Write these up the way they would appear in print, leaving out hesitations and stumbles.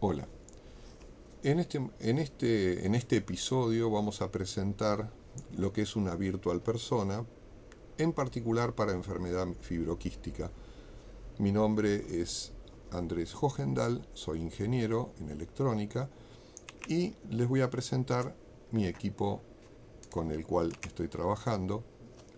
Hola, en este episodio vamos a presentar lo que es una virtual persona, en particular para enfermedad fibroquística. Mi nombre es Andrés Hohendahl, soy ingeniero en electrónica y les voy a presentar mi equipo con el cual estoy trabajando.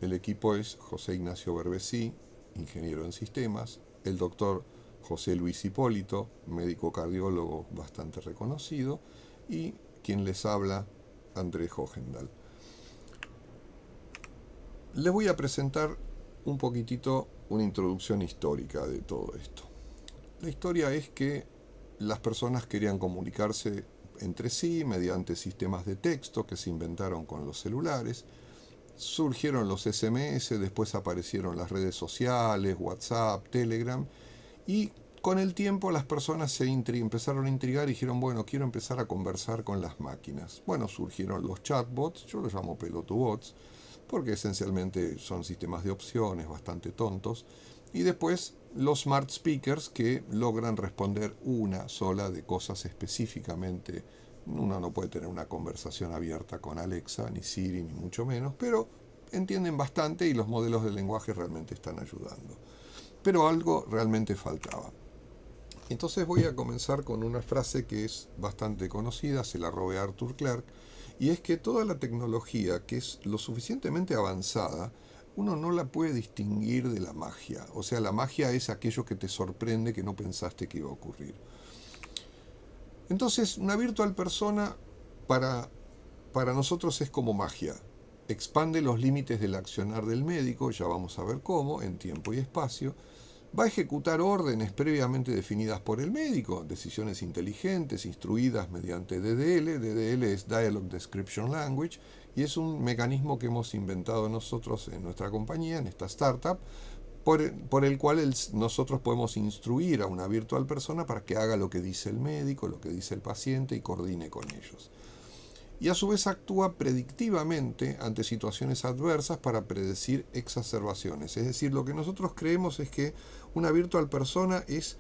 El equipo es José Ignacio Berbesí, ingeniero en sistemas, el doctor José Luis Hipólito, médico cardiólogo bastante reconocido, y quien les habla, Andrés Hohendahl. Les voy a presentar un poquitito una introducción histórica de todo esto. La historia es que las personas querían comunicarse entre sí mediante sistemas de texto que se inventaron con los celulares. Surgieron los SMS, después aparecieron las redes sociales, WhatsApp, Telegram, y con el tiempo las personas empezaron a intrigar y dijeron, bueno, quiero empezar a conversar con las máquinas. Bueno, surgieron los chatbots, yo los llamo pelotubots, porque esencialmente son sistemas de opciones bastante tontos, y después los smart speakers que logran responder una sola de cosas específicamente. Uno no puede tener una conversación abierta con Alexa, ni Siri, ni mucho menos, pero entienden bastante y los modelos de lenguaje realmente están ayudando. Pero algo realmente faltaba. Entonces voy a comenzar con una frase que es bastante conocida, se la robé a Arthur Clarke, y es que toda la tecnología que es lo suficientemente avanzada, uno no la puede distinguir de la magia. O sea, la magia es aquello que te sorprende que no pensaste que iba a ocurrir. Entonces, una virtual persona para, para nosotros es como magia. Expande los límites del accionar del médico, ya vamos a ver cómo, en tiempo y espacio. Va a ejecutar órdenes previamente definidas por el médico, decisiones inteligentes, instruidas mediante DDL. DDL es Dialogue Description Language, y es un mecanismo que hemos inventado nosotros en nuestra compañía, en esta startup, por el cual nosotros podemos instruir a una virtual persona para que haga lo que dice el médico, lo que dice el paciente y coordine con ellos. Y a su vez actúa predictivamente ante situaciones adversas para predecir exacerbaciones. Es decir, lo que nosotros creemos es que una virtual persona es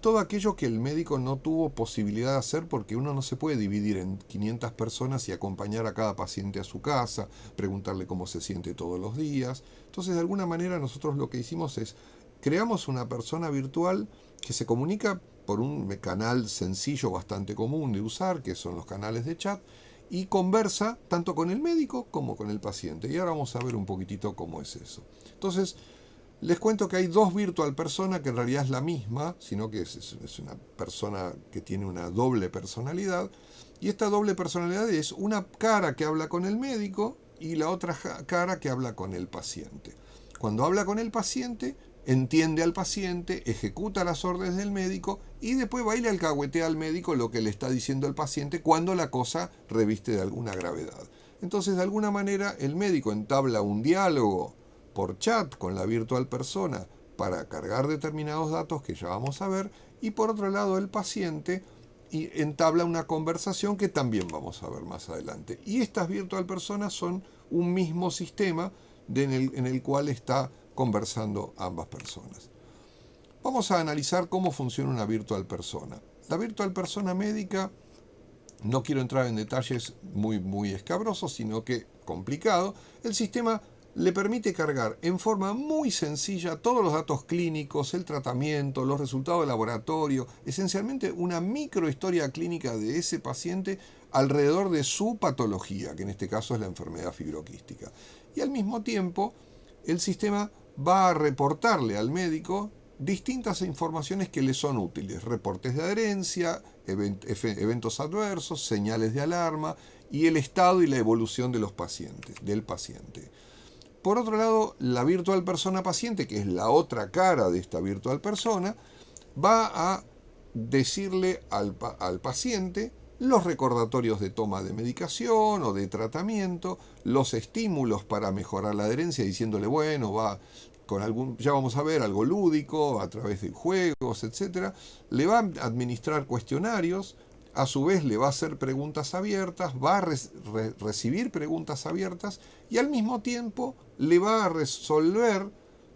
todo aquello que el médico no tuvo posibilidad de hacer, porque uno no se puede dividir en 500 personas y acompañar a cada paciente a su casa, preguntarle cómo se siente todos los días. Entonces, de alguna manera, nosotros lo que hicimos es creamos una persona virtual que se comunica por un canal sencillo, bastante común de usar, que son los canales de chat, y conversa tanto con el médico como con el paciente. Y ahora vamos a ver un poquitito cómo es eso. Entonces, les cuento que hay dos virtual personas, que en realidad es la misma, sino que es una persona que tiene una doble personalidad. Y esta doble personalidad es una cara que habla con el médico y la otra cara que habla con el paciente. Cuando habla con el paciente, entiende al paciente, ejecuta las órdenes del médico y después va y le alcahuetea al médico lo que le está diciendo el paciente cuando la cosa reviste de alguna gravedad. Entonces, de alguna manera, el médico entabla un diálogo por chat con la virtual persona para cargar determinados datos que ya vamos a ver, y por otro lado el paciente entabla una conversación que también vamos a ver más adelante. Y estas virtual personas son un mismo sistema en el cual está conversando ambas personas. Vamos a analizar cómo funciona una virtual persona. La virtual persona médica, no quiero entrar en detalles muy escabrosos, sino que complicado. El sistema le permite cargar en forma muy sencilla todos los datos clínicos, el tratamiento, los resultados de laboratorio, esencialmente una microhistoria clínica de ese paciente alrededor de su patología, que en este caso es la enfermedad fibroquística. Y al mismo tiempo, el sistema va a reportarle al médico distintas informaciones que le son útiles: reportes de adherencia, eventos adversos, señales de alarma y el estado y la evolución de los pacientes, del paciente. Por otro lado, la virtual persona paciente, que es la otra cara de esta virtual persona, va a decirle al paciente los recordatorios de toma de medicación o de tratamiento, los estímulos para mejorar la adherencia, diciéndole, bueno, va con algún, ya vamos a ver, algo lúdico, a través de juegos, etcétera. Le va a administrar cuestionarios, a su vez le va a hacer preguntas abiertas, va a recibir preguntas abiertas, y al mismo tiempo le va a resolver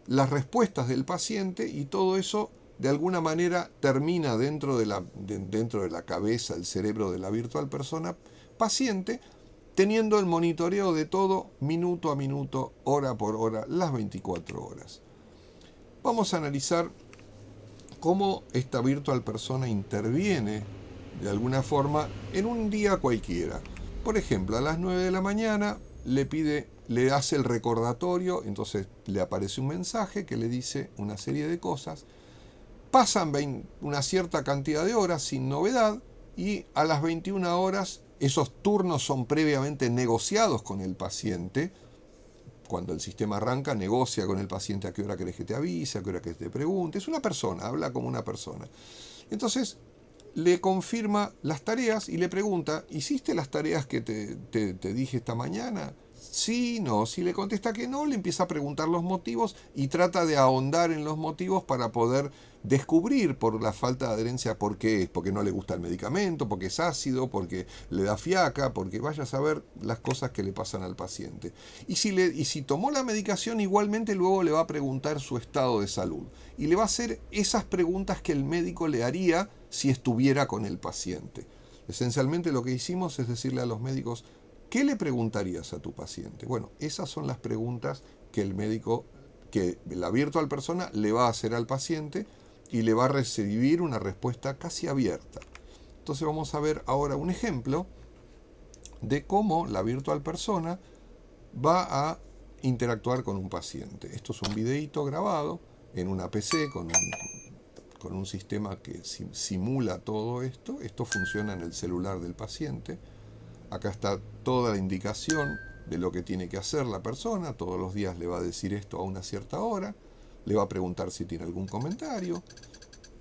las respuestas del paciente, y todo eso de alguna manera termina dentro de la cabeza, el cerebro de la virtual persona paciente, teniendo el monitoreo de todo minuto a minuto, hora por hora, las 24 horas. Vamos a analizar cómo esta virtual persona interviene de alguna forma en un día cualquiera. Por ejemplo, a las 9 de la mañana le hace el recordatorio, entonces le aparece un mensaje que le dice una serie de cosas. Pasan una cierta cantidad de horas sin novedad y a las 21 horas esos turnos son previamente negociados con el paciente. Cuando el sistema arranca, negocia con el paciente a qué hora querés que te avise, a qué hora querés que te pregunte. Es una persona, habla como una persona. Entonces, le confirma las tareas y le pregunta, ¿hiciste las tareas que te dije esta mañana? Sí, no. Si le contesta que no, le empieza a preguntar los motivos y trata de ahondar en los motivos para poder descubrir por la falta de adherencia por qué es. Porque no le gusta el medicamento, porque es ácido, porque le da fiaca, porque vaya a saber las cosas que le pasan al paciente. Y si tomó la medicación, igualmente luego le va a preguntar su estado de salud. Y le va a hacer esas preguntas que el médico le haría si estuviera con el paciente. Esencialmente lo que hicimos es decirle a los médicos, ¿qué le preguntarías a tu paciente? Bueno, esas son las preguntas que el médico, que la virtual persona le va a hacer al paciente y le va a recibir una respuesta casi abierta. Entonces vamos a ver ahora un ejemplo de cómo la virtual persona va a interactuar con un paciente. Esto es un videíto grabado en una PC con un sistema que simula todo esto. Esto funciona en el celular del paciente. Acá está toda la indicación de lo que tiene que hacer la persona. Todos los días le va a decir esto a una cierta hora. Le va a preguntar si tiene algún comentario.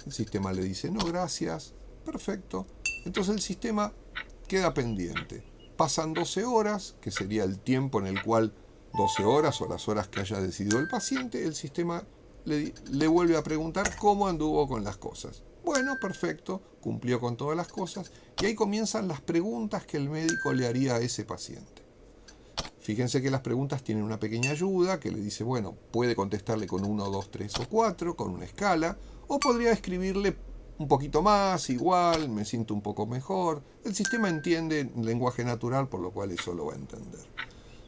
El sistema le dice no, gracias. Perfecto. Entonces el sistema queda pendiente. Pasan 12 horas, que sería el tiempo en el cual 12 horas o las horas que haya decidido el paciente, el sistema le vuelve a preguntar cómo anduvo con las cosas. Bueno, perfecto, cumplió con todas las cosas y ahí comienzan las preguntas que el médico le haría a ese paciente. Fíjense que las preguntas tienen una pequeña ayuda que le dice, bueno, puede contestarle con 1, 2, 3 o 4, con una escala, o podría escribirle un poquito más, igual, me siento un poco mejor. El sistema entiende lenguaje natural, por lo cual eso lo va a entender.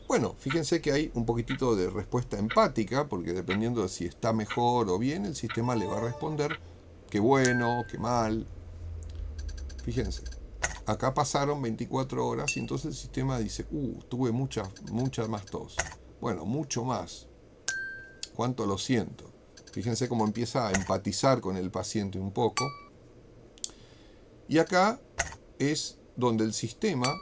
Bueno, fíjense que hay un poquitito de respuesta empática, porque dependiendo de si está mejor o bien, el sistema le va a responder que bueno, que mal. Fíjense, acá pasaron 24 horas y entonces el sistema dice, tuve mucha más tos. Bueno, mucho más. ¿Cuánto lo siento? Fíjense cómo empieza a empatizar con el paciente un poco. Y acá es donde el sistema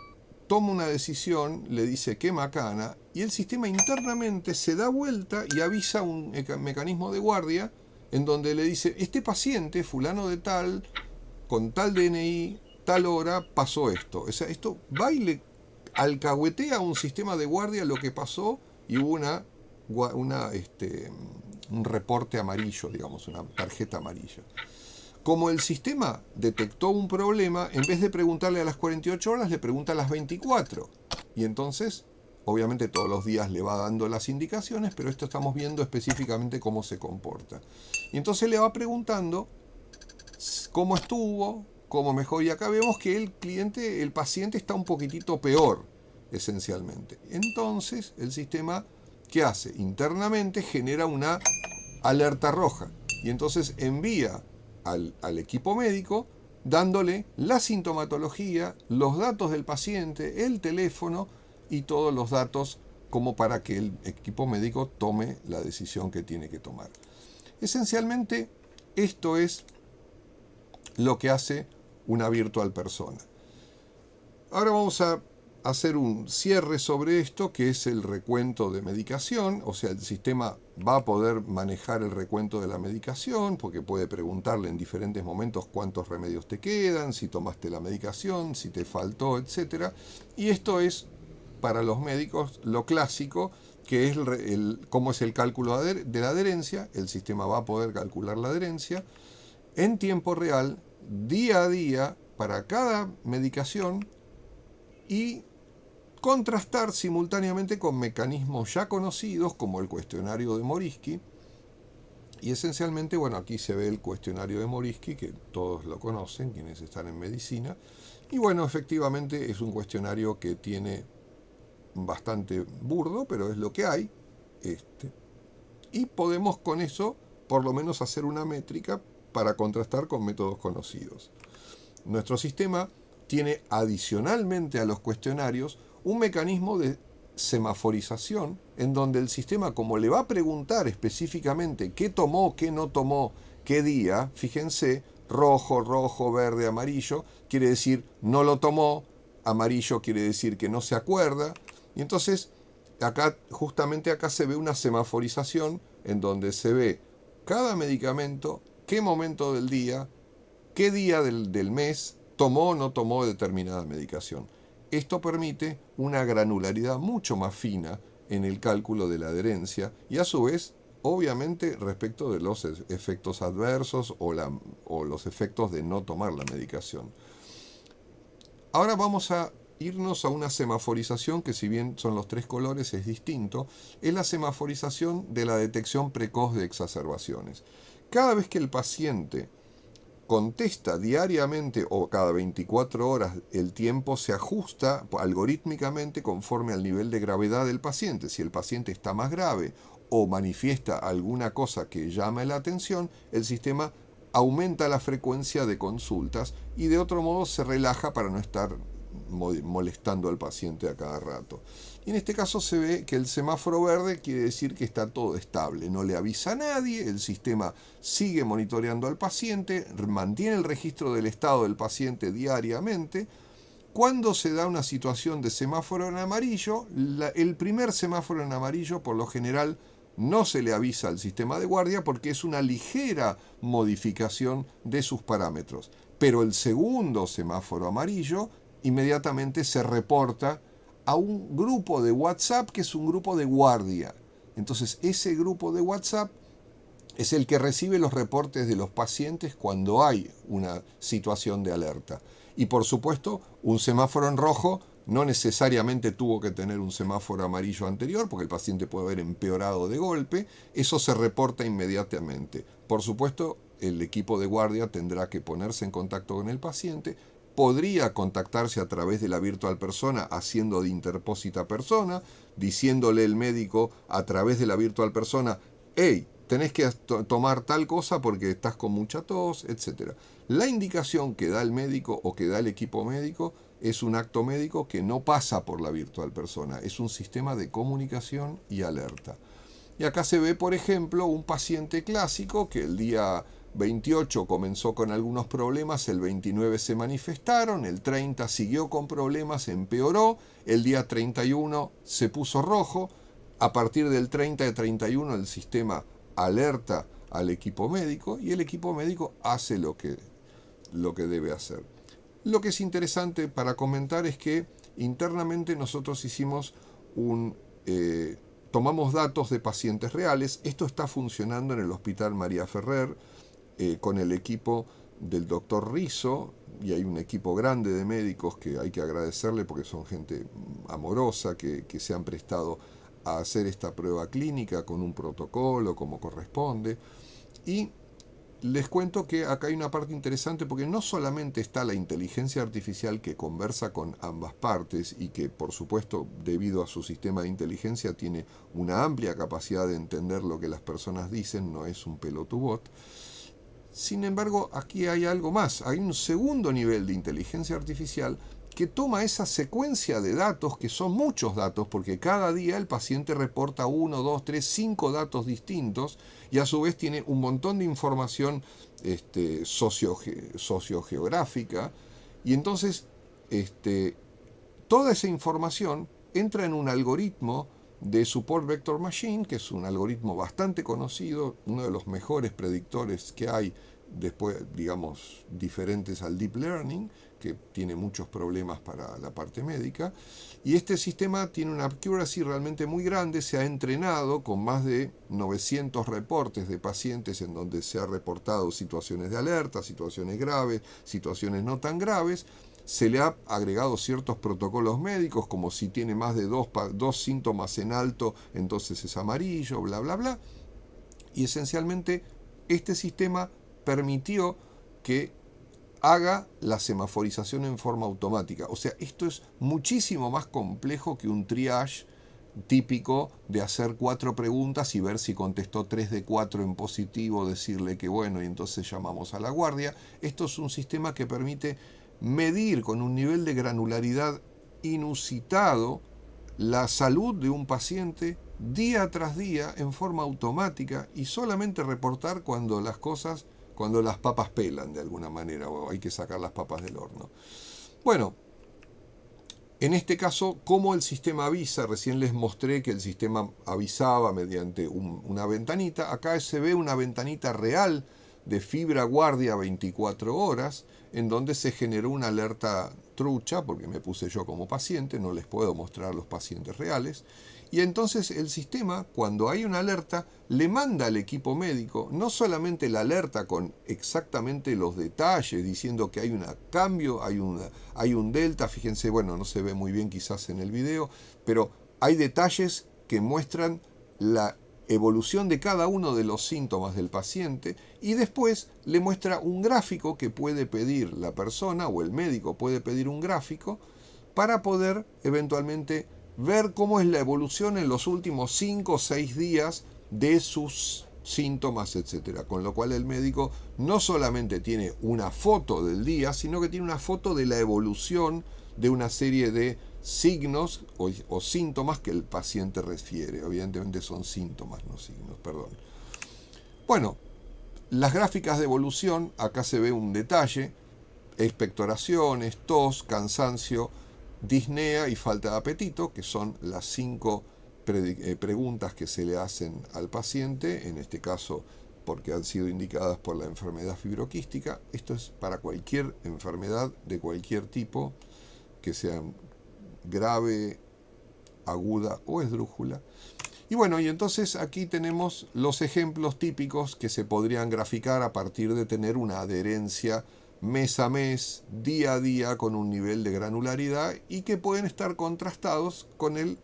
toma una decisión, le dice qué macana, y el sistema internamente se da vuelta y avisa un mecanismo de guardia en donde le dice, este paciente, fulano de tal, con tal DNI, tal hora, pasó esto. O sea, esto va y le alcahuetea a un sistema de guardia lo que pasó y hubo un reporte amarillo, digamos, una tarjeta amarilla. Como el sistema detectó un problema, en vez de preguntarle a las 48 horas, le pregunta a las 24. Y entonces, obviamente todos los días le va dando las indicaciones, pero esto estamos viendo específicamente cómo se comporta. Y entonces le va preguntando cómo estuvo, cómo mejor. Y acá vemos que el paciente está un poquitito peor, esencialmente. Entonces, el sistema, ¿qué hace? Internamente genera una alerta roja. Y entonces envía al equipo médico dándole la sintomatología, los datos del paciente, el teléfono y todos los datos como para que el equipo médico tome la decisión que tiene que tomar. Esencialmente, esto es lo que hace una virtual persona. Ahora vamos a hacer un cierre sobre esto, que es el recuento de medicación. O sea, el sistema va a poder manejar el recuento de la medicación, porque puede preguntarle en diferentes momentos cuántos remedios te quedan, si tomaste la medicación, si te faltó, etc. Y esto es, para los médicos, lo clásico, que es cómo es el cálculo de la adherencia. El sistema va a poder calcular la adherencia en tiempo real, día a día, para cada medicación, y contrastar simultáneamente con mecanismos ya conocidos como el cuestionario de Morisky Y esencialmente, bueno, aquí se ve el cuestionario de Morisky, que todos lo conocen, quienes están en medicina. Y bueno, efectivamente es un cuestionario que tiene bastante burdo, pero es lo que hay. Este, y podemos con eso, por lo menos, hacer una métrica para contrastar con métodos conocidos. Nuestro sistema tiene adicionalmente a los cuestionarios un mecanismo de semaforización en donde el sistema, como le va a preguntar específicamente qué tomó, qué no tomó, qué día, fíjense, rojo, rojo, verde, amarillo, quiere decir no lo tomó, amarillo quiere decir que no se acuerda, y entonces acá, justamente acá se ve una semaforización en donde se ve cada medicamento, qué momento del día, qué día del mes tomó o no tomó determinada medicación. Esto permite una granularidad mucho más fina en el cálculo de la adherencia y a su vez, obviamente, respecto de los efectos adversos o los efectos de no tomar la medicación. Ahora vamos a irnos a una semaforización que, si bien son los tres colores, es distinto. Es la semaforización de la detección precoz de exacerbaciones. Cada vez que el paciente contesta diariamente o cada 24 horas, el tiempo se ajusta algorítmicamente conforme al nivel de gravedad del paciente. Si el paciente está más grave o manifiesta alguna cosa que llame la atención, el sistema aumenta la frecuencia de consultas y de otro modo se relaja para no estar molestando al paciente a cada rato. Y en este caso se ve que el semáforo verde quiere decir que está todo estable, no le avisa a nadie, el sistema sigue monitoreando al paciente, mantiene el registro del estado del paciente diariamente. Cuando se da una situación de semáforo en amarillo, el primer semáforo en amarillo por lo general no se le avisa al sistema de guardia porque es una ligera modificación de sus parámetros. Pero el segundo semáforo amarillo inmediatamente se reporta a un grupo de WhatsApp que es un grupo de guardia. Entonces ese grupo de WhatsApp es el que recibe los reportes de los pacientes cuando hay una situación de alerta. Y por supuesto, un semáforo en rojo no necesariamente tuvo que tener un semáforo amarillo anterior, porque el paciente puede haber empeorado de golpe. Eso se reporta inmediatamente. Por supuesto, el equipo de guardia tendrá que ponerse en contacto con el paciente. Podría contactarse a través de la virtual persona haciendo de interpósita persona, diciéndole el médico a través de la virtual persona: hey, tenés que tomar tal cosa porque estás con mucha tos, etc. La indicación que da el médico o que da el equipo médico es un acto médico que no pasa por la virtual persona, es un sistema de comunicación y alerta. Y acá se ve, por ejemplo, un paciente clásico que el día 28 comenzó con algunos problemas, el 29 se manifestaron, el 30 siguió con problemas, empeoró, el día 31 se puso rojo, a partir del 30 y 31 el sistema alerta al equipo médico y el equipo médico hace lo que debe hacer. Lo que es interesante para comentar es que internamente nosotros hicimos tomamos datos de pacientes reales. Esto está funcionando en el Hospital María Ferrer con el equipo del doctor Rizzo, y hay un equipo grande de médicos que hay que agradecerle porque son gente amorosa que se han prestado a hacer esta prueba clínica con un protocolo como corresponde. Y les cuento que acá hay una parte interesante porque no solamente está la inteligencia artificial que conversa con ambas partes y que por supuesto debido a su sistema de inteligencia tiene una amplia capacidad de entender lo que las personas dicen, no es un pelotubot. Sin embargo, aquí hay algo más, hay un segundo nivel de inteligencia artificial que toma esa secuencia de datos, que son muchos datos, porque cada día el paciente reporta 1, 2, 3, 5 datos distintos, y a su vez tiene un montón de información sociogeográfica, y entonces toda esa información entra en un algoritmo de Support Vector Machine, que es un algoritmo bastante conocido, uno de los mejores predictores que hay después, digamos, diferentes al Deep Learning, que tiene muchos problemas para la parte médica. Y este sistema tiene una accuracy realmente muy grande, se ha entrenado con más de 900 reportes de pacientes en donde se ha reportado situaciones de alerta, situaciones graves, situaciones no tan graves. Se le ha agregado ciertos protocolos médicos, como si tiene más de dos síntomas en alto, entonces es amarillo, bla, bla, bla. Y esencialmente este sistema permitió que haga la semaforización en forma automática. O sea, esto es muchísimo más complejo que un triage típico de hacer 4 preguntas y ver si contestó 3 de 4 en positivo, decirle que bueno, y entonces llamamos a la guardia. Esto es un sistema que permite medir con un nivel de granularidad inusitado la salud de un paciente día tras día en forma automática y solamente reportar cuando cuando las papas pelan de alguna manera o hay que sacar las papas del horno. Bueno, en este caso, ¿cómo el sistema avisa? Recién les mostré que el sistema avisaba mediante una ventanita. Acá se ve una ventanita real de fibra guardia 24 horas, en donde se generó una alerta trucha, porque me puse yo como paciente, no les puedo mostrar los pacientes reales. Y entonces el sistema, cuando hay una alerta, le manda al equipo médico no solamente la alerta con exactamente los detalles, diciendo que hay un cambio, hay un delta, fíjense, bueno, no se ve muy bien quizás en el video, pero hay detalles que muestran la evolución de cada uno de los síntomas del paciente y después le muestra un gráfico que puede pedir la persona o el médico puede pedir un gráfico para poder eventualmente ver cómo es la evolución en los últimos 5 o 6 días de sus síntomas, etcétera. Con lo cual el médico no solamente tiene una foto del día, sino que tiene una foto de la evolución de una serie de signos o síntomas que el paciente refiere. Evidentemente son síntomas, no signos, perdón. Bueno, las gráficas de evolución, acá se ve un detalle: expectoraciones, tos, cansancio, disnea y falta de apetito, que son las 5 preguntas que se le hacen al paciente, en este caso porque han sido indicadas por la enfermedad fibroquística. Esto es para cualquier enfermedad de cualquier tipo, que sea grave, aguda o esdrújula. Y bueno, y entonces aquí tenemos los ejemplos típicos que se podrían graficar a partir de tener una adherencia mes a mes, día a día, con un nivel de granularidad y que pueden estar contrastados con el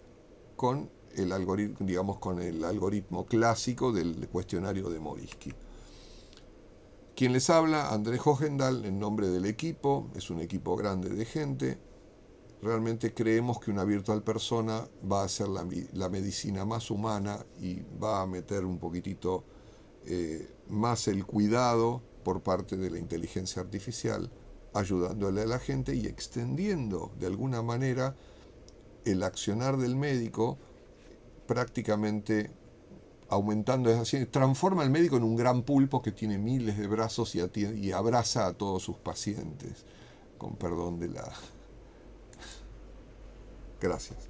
algoritmo, digamos, con el algoritmo clásico del cuestionario de Morisky. Quien les habla, Andrés Hogendahl, en nombre del equipo. Es un equipo grande de gente. Realmente creemos que una virtual persona va a ser la medicina más humana y va a meter un poquitito más el cuidado por parte de la inteligencia artificial, ayudándole a la gente y extendiendo de alguna manera el accionar del médico, prácticamente aumentando, es así, transforma al médico en un gran pulpo que tiene miles de brazos y abraza a todos sus pacientes, con perdón de la... Gracias.